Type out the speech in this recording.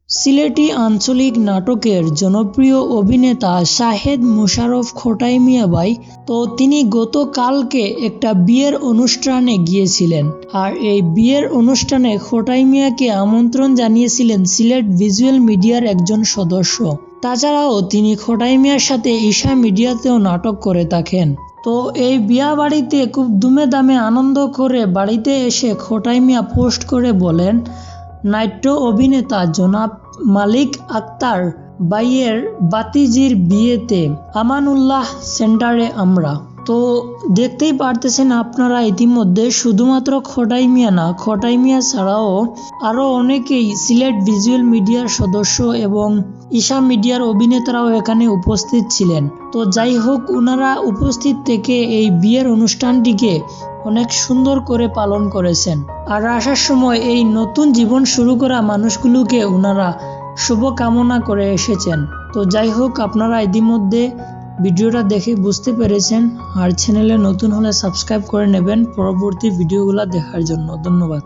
সিলেটি আঞ্চলিক নাটকের জনপ্রিয় অভিনেতা শাহেদ মোশাররফ খোটাই মিয়া ভাই, তো তিনি গতকালকে একটা বিয়ের অনুষ্ঠানে গিয়েছিলেন। আর এই বিয়ের অনুষ্ঠানে খোটাই মিয়াকে আমন্ত্রণ জানিয়েছিলেন সিলেট ভিজুয়াল মিডিয়ার একজন সদস্য। তাছাড়াও তিনি খোটাই মিয়ার সাথে ঈশা মিডিয়াতেও নাটক করে থাকেন। তো এই বিয়া বাড়িতে খুব দুমে দামে আনন্দ করে বাড়িতে এসে খোটাই মিয়া পোস্ট করে বলেন, নাট্য অভিনেতা জনাব মালিক আক্তার ভাইয়ের বাতিজির বিয়েতে আমানুল্লাহ সেন্টারে আমরা। তো দেখতেই পারতেছেন আপনারা ইতিমধ্যে শুধুমাত্র খোটাই মিয়া না, খোটাই মিয়া ছাড়াও আরও অনেকেই সিলেট ভিজুয়াল মিডিয়ার সদস্য এবং ঈশা মিডিয়ার অভিনেতারাও এখানে উপস্থিত ছিলেন। তো যাই হোক, ওনারা উপস্থিত থেকে এই বিয়ের অনুষ্ঠানটিকে অনেক সুন্দর করে পালন করেছেন। আর আসার সময় এই নতুন জীবন শুরু করা মানুষগুলোকে ওনারা শুভকামনা করে এসেছেন। তো যাই হোক, আপনারা ইতিমধ্যে ভিডিওটা দেখে বুঝতে পেরেছেন। আর চ্যানেলে নতুন হলে সাবস্ক্রাইব করে নেবেন পরবর্তী ভিডিওগুলো দেখার জন্য। ধন্যবাদ।